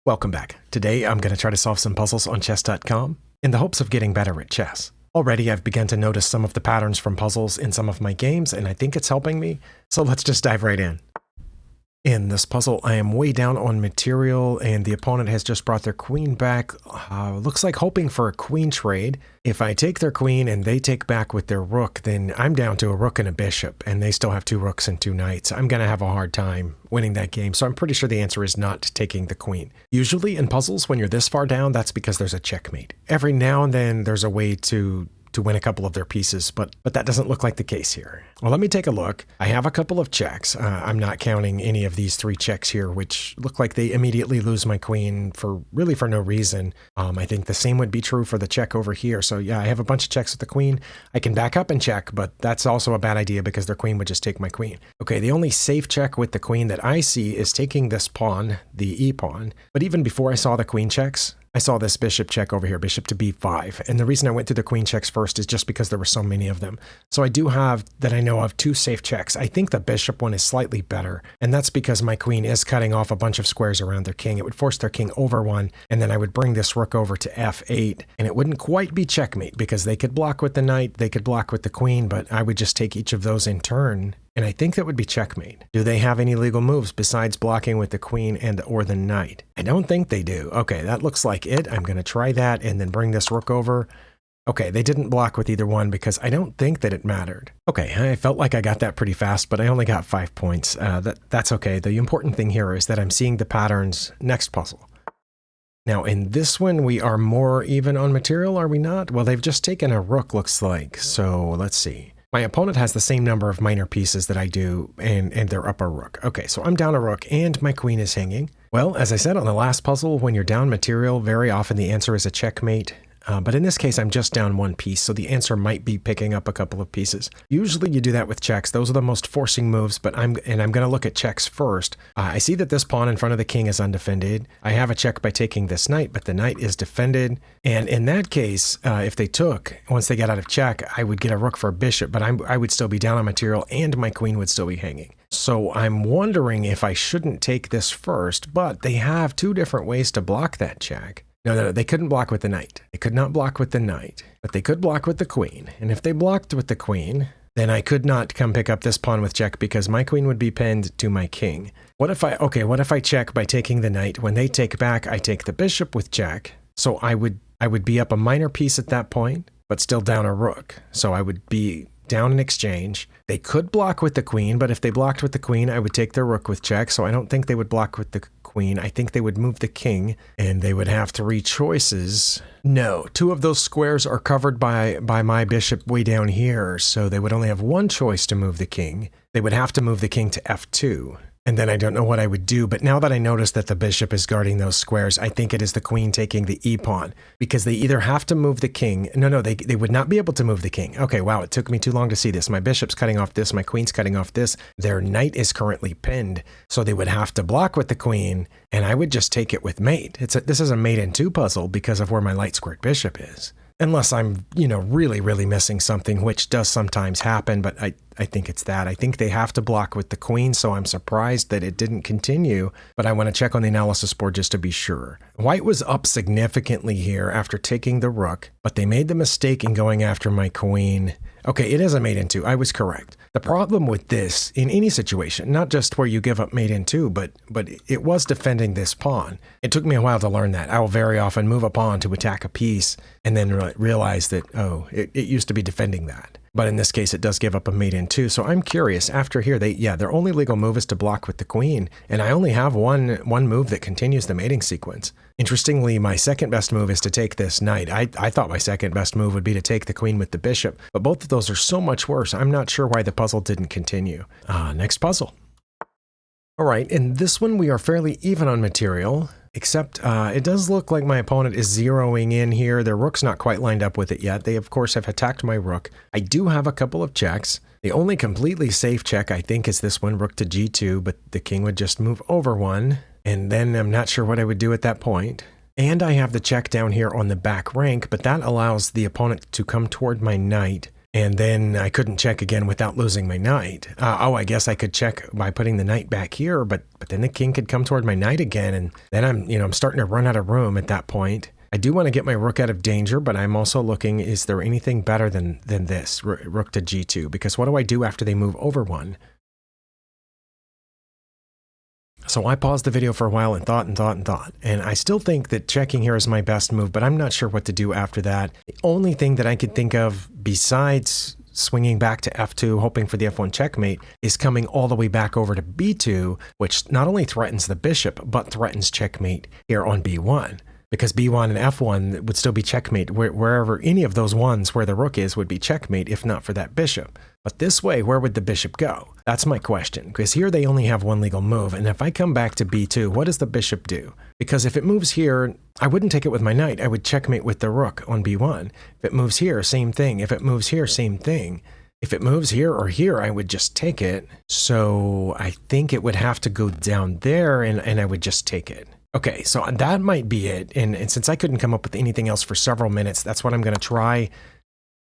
Welcome back. Today I'm going to try to solve some puzzles on chess.com in the hopes of getting better at chess. Already I've begun to notice some of the patterns from puzzles in some of my games, and I think it's helping me, so let's just dive right in. In this puzzle, I am way down on material, and the opponent has just brought their queen back. Looks like hoping for a queen trade. If I take their queen and they take back with their rook, then I'm down to a rook and a bishop, and they still have 2 rooks and 2 knights. I'm going to have a hard time winning that game, so I'm pretty sure the answer is not taking the queen. Usually in puzzles, when you're this far down, that's because there's a checkmate. Every now and then there's a way to win a couple of their pieces, but that doesn't look like the case here. Well, let me take a look. I have a couple of checks. I'm not counting any of these 3 checks here, which look like they immediately lose my queen for no reason. I think the same would be true for the check over here. So yeah, I have a bunch of checks with the queen. I can back up and check, but that's also a bad idea because their queen would just take my queen. Okay, the only safe check with the queen that I see is taking this pawn, the e-pawn. But even before I saw the queen checks, I saw this bishop check over here, bishop to b5, and the reason I went through the queen checks first is just because there were so many of them. So I do have, that I know of, 2 safe checks. I think the bishop one is slightly better, and that's because my queen is cutting off a bunch of squares around their king. It would force their king over one, and then I would bring this rook over to f8, and it wouldn't quite be checkmate because they could block with the knight, they could block with the queen, but I would just take each of those in turn. And I think that would be checkmate. Do they have any legal moves besides blocking with the queen or the knight? I don't think they do. Okay, that looks like it. I'm going to try that and then bring this rook over. Okay, they didn't block with either one because I don't think that it mattered. Okay, I felt like I got that pretty fast, but I only got 5 points. That's okay. The important thing here is that I'm seeing the patterns next puzzle. Now, in this one, we are more even on material, are we not? Well, they've just taken a rook, looks like. So let's see. My opponent has the same number of minor pieces that I do, and they're up a rook. Okay, so I'm down a rook, and my queen is hanging. Well, as I said on the last puzzle, when you're down material, very often the answer is a checkmate. But in this case, I'm just down 1 piece, so the answer might be picking up a couple of pieces. Usually you do that with checks. Those are the most forcing moves, but I'm going to look at checks first. I see that this pawn in front of the king is undefended. I have a check by taking this knight, but the knight is defended. And in that case, if they took, once they got out of check, I would get a rook for a bishop, but I would still be down on material, and my queen would still be hanging. So I'm wondering if I shouldn't take this first, but they have 2 different ways to block that check. No, they couldn't block with the knight. They could not block with the knight, but they could block with the queen. And if they blocked with the queen, then I could not come pick up this pawn with check because my queen would be pinned to my king. What if I check by taking the knight? When they take back, I take the bishop with check. So I would be up a minor piece at that point, but still down a rook. So I would be down in exchange. They could block with the queen, but if they blocked with the queen, I would take their rook with check. So I don't think they would block with the queen. I think they would move the king, and they would have 3 choices. No, 2 of those squares are covered by my bishop way down here, so they would only have 1 choice to move the king. They would have to move the king to f2. And then I don't know what I would do, but now that I notice that the bishop is guarding those squares, I think it is the queen taking the e-pawn, because they either have to move the king. No, they would not be able to move the king. Okay, wow, it took me too long to see this. My bishop's cutting off this, my queen's cutting off this. Their knight is currently pinned, so they would have to block with the queen, and I would just take it with mate. This is a mate in 2 puzzle because of where my light squared bishop is. Unless I'm, really, really missing something, which does sometimes happen, but I think it's that. I think they have to block with the queen, so I'm surprised that it didn't continue, but I want to check on the analysis board just to be sure. White was up significantly here after taking the rook, but they made the mistake in going after my queen. Okay, it is a mate in 2. I was correct. The problem with this, in any situation, not just where you give up mate in 2, but it was defending this pawn. It took me a while to learn that. I will very often move a pawn to attack a piece and then realize that, it used to be defending that. But in this case, it does give up a mate in 2. So I'm curious, after here, their only legal move is to block with the queen, and I only have one move that continues the mating sequence. Interestingly, my second best move is to take this knight. I thought my second best move would be to take the queen with the bishop, but both of those are so much worse. I'm not sure why the puzzle didn't continue. Next puzzle. All right, in this one, we are fairly even on material, except it does look like my opponent is zeroing in here. Their rook's not quite lined up with it yet. They, of course, have attacked my rook. I do have a couple of checks. The only completely safe check, I think, is this one, rook to g2, but the king would just move over one, and then I'm not sure what I would do at that point. And I have the check down here on the back rank, but that allows the opponent to come toward my knight And then I couldn't check again without losing my knight. I guess I could check by putting the knight back here, but then the king could come toward my knight again, and then I'm starting to run out of room at that point. I do want to get my rook out of danger, but I'm also looking, is there anything better than this, rook to g2? Because what do I do after they move over one? So I paused the video for a while and thought. And I still think that checking here is my best move, but I'm not sure what to do after that. The only thing that I could think of besides swinging back to f2, hoping for the f1 checkmate, is coming all the way back over to b2, which not only threatens the bishop, but threatens checkmate here on b1. Because b1 and f1 would still be checkmate. Wherever any of those ones where the rook is would be checkmate, if not for that bishop. But this way, where would the bishop go? That's my question, because here they only have one legal move, and if I come back to b2, what does the bishop do? Because if it moves here, I wouldn't take it with my knight. I would checkmate with the rook on b1. If it moves here, same thing. If it moves here, same thing. If it moves here or here, I would just take it. So I think it would have to go down there, and I would just take it. Okay, so that might be it, and since I couldn't come up with anything else for several minutes, that's what I'm going to try.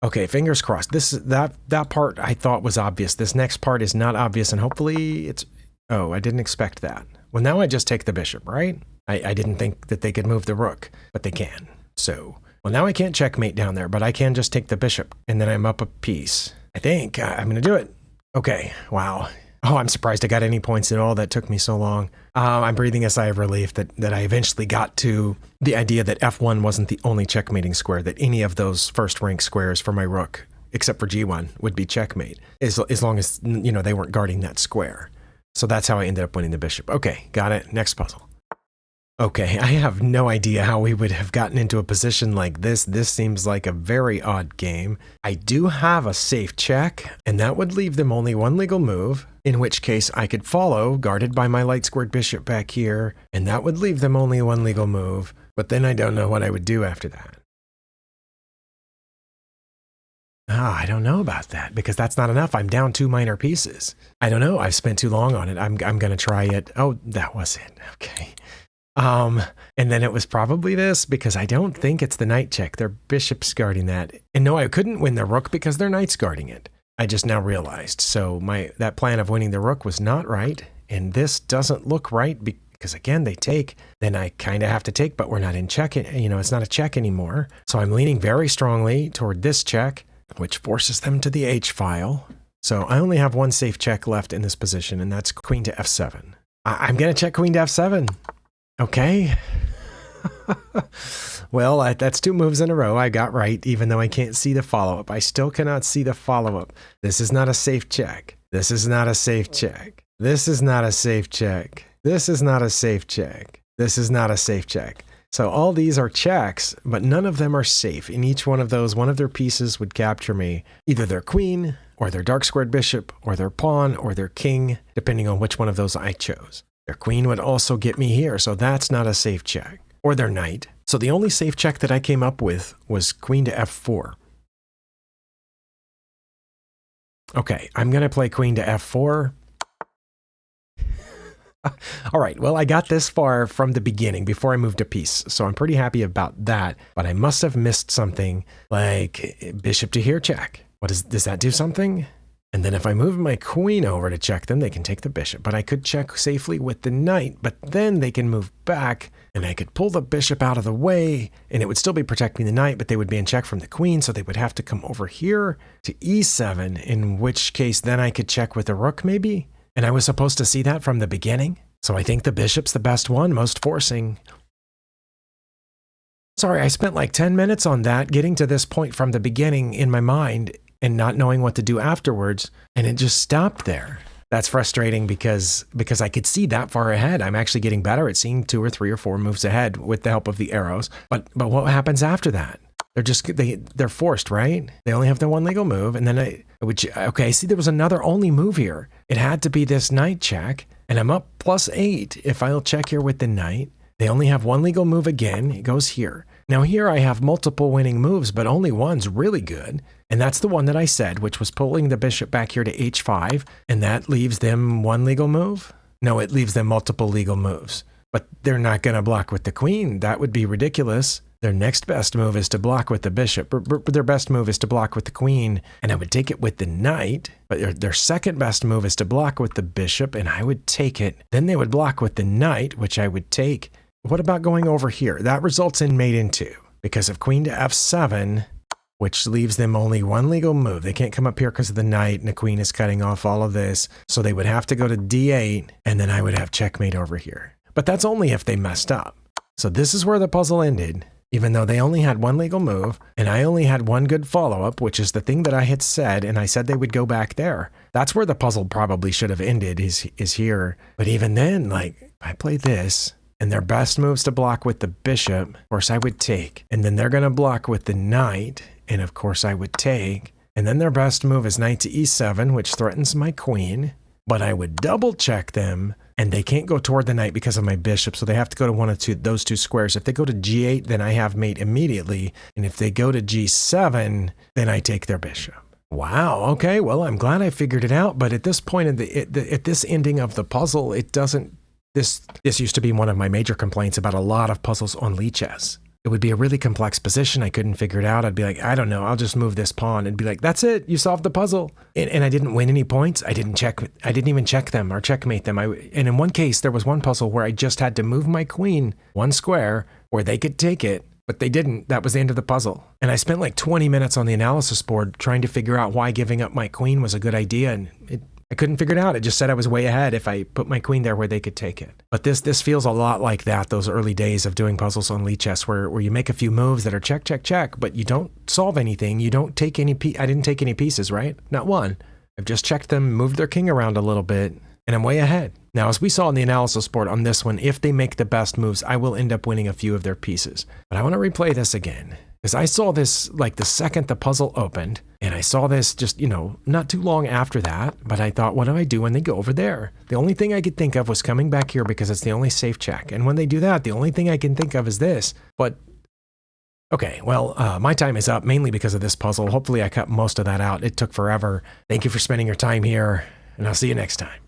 Okay, fingers crossed. That part I thought was obvious. This next part is not obvious, and hopefully it's... Oh, I didn't expect that. Well, now I just take the bishop, right? I didn't think that they could move the rook, but they can. So, well, now I can't checkmate down there, but I can just take the bishop, and then I'm up a piece. I think I'm going to do it. Okay, wow. Oh, I'm surprised I got any points at all. That took me so long. I'm breathing a sigh of relief that I eventually got to the idea that f1 wasn't the only checkmating square, that any of those first rank squares for my rook, except for g1, would be checkmate, as long as, they weren't guarding that square. So that's how I ended up winning the bishop. Okay, got it. Next puzzle. Okay, I have no idea how we would have gotten into a position like this. This seems like a very odd game. I do have a safe check, and that would leave them only one legal move, in which case I could follow, guarded by my light squared bishop back here, and that would leave them only one legal move, but then I don't know what I would do after that. I don't know about that, because that's not enough. I'm down 2 minor pieces. I don't know. I've spent too long on it. I'm going to try it. Oh, that was it. Okay. And then it was probably this, because I don't think it's the knight check. Their bishop's guarding that. And no, I couldn't win the rook because their knight's guarding it. I just now realized. So that plan of winning the rook was not right. And this doesn't look right because again, they take, then I kind of have to take, but we're not in check. It's not a check anymore. So I'm leaning very strongly toward this check, which forces them to the H file. So I only have one safe check left in this position, and that's queen to f7. I'm going to check queen to f7. Okay. Well, that's 2 moves in a row I got right, even though I can't see the follow-up. I still cannot see the follow-up. This is not a safe check. This is not a safe check. This is not a safe check. This is not a safe check. This is not a safe check. So all these are checks, but none of them are safe. In each one of those, one of their pieces would capture me, either their queen, or their dark squared bishop, or their pawn, or their king, depending on which one of those I chose. Their queen would also get me here, so that's not a safe check. Or their knight. So the only safe check that I came up with was queen to f4. Okay, I'm going to play queen to f4. All right, well, I got this far from the beginning before I moved a piece, so I'm pretty happy about that, but I must have missed something like bishop to here check. Does that do something? And then if I move my queen over to check them, they can take the bishop. But I could check safely with the knight, but then they can move back, and I could pull the bishop out of the way, and it would still be protecting the knight, but they would be in check from the queen, so they would have to come over here to e7, in which case then I could check with the rook maybe? And I was supposed to see that from the beginning? So I think the bishop's the best one, most forcing. Sorry, I spent like 10 minutes on that, getting to this point from the beginning in my mind, and not knowing what to do afterwards, and it just stopped there. That's frustrating because I could see that far ahead. I'm actually getting better at seeing 2 or 3 or 4 moves ahead with the help of the arrows. But what happens after that? They're forced, right? They only have the one legal move, and then okay, see, there was another only move here. It had to be this knight check, and I'm up +8 if I'll check here with the knight. They only have one legal move again. It goes here. Now here I have multiple winning moves, but only one's really good. And that's the one that I said, which was pulling the bishop back here to h5. And that leaves them one legal move? No, it leaves them multiple legal moves. But they're not going to block with the queen. That would be ridiculous. Their next best move is to block with the bishop. Their best move is to block with the queen, and I would take it with the knight. But their second best move is to block with the bishop, and I would take it. Then they would block with the knight, which I would take. What about going over here? That results in mate in 2, because of queen to f7, which leaves them only one legal move. They can't come up here because of the knight, and the queen is cutting off all of this. So they would have to go to d8, and then I would have checkmate over here. But that's only if they messed up. So this is where the puzzle ended, even though they only had one legal move, and I only had one good follow-up, which is the thing that I had said, and I said they would go back there. That's where the puzzle probably should have ended, is here. But even then, like, if I play this, and their best moves to block with the bishop, of course I would take. And then they're going to block with the knight, and of course I would take. And then their best move is knight to e7, which threatens my queen. But I would double check them, and they can't go toward the knight because of my bishop, so they have to go to one of those two squares. If they go to g8, then I have mate immediately. And if they go to g7, then I take their bishop. Wow, okay, well, I'm glad I figured it out. But at this point, at this ending of the puzzle, it doesn't... This used to be one of my major complaints about a lot of puzzles on Lichess. It would be a really complex position. I couldn't figure it out. I'd be like, I don't know, I'll just move this pawn. And be like, that's it, you solved the puzzle. And I didn't win any points. I didn't even check them or checkmate them. And in one case, there was one puzzle where I just had to move my queen one square where they could take it, but they didn't. That was the end of the puzzle. And I spent like 20 minutes on the analysis board trying to figure out why giving up my queen was a good idea. And I couldn't figure it out. It just said I was way ahead if I put my queen there where they could take it. But this feels a lot like that, those early days of doing puzzles on Lichess where you make a few moves that are check, check, check, but you don't solve anything. You don't take any I didn't take any pieces, right? Not one. I've just checked them, moved their king around a little bit, and I'm way ahead. Now, as we saw in the analysis board on this one, if they make the best moves, I will end up winning a few of their pieces. But I want to replay this again. Because I saw this like the second the puzzle opened, and I saw this just, not too long after that, but I thought, what do I do when they go over there? The only thing I could think of was coming back here because it's the only safe check. And when they do that, the only thing I can think of is this. But, okay, well, my time is up, mainly because of this puzzle. Hopefully I cut most of that out. It took forever. Thank you for spending your time here, and I'll see you next time.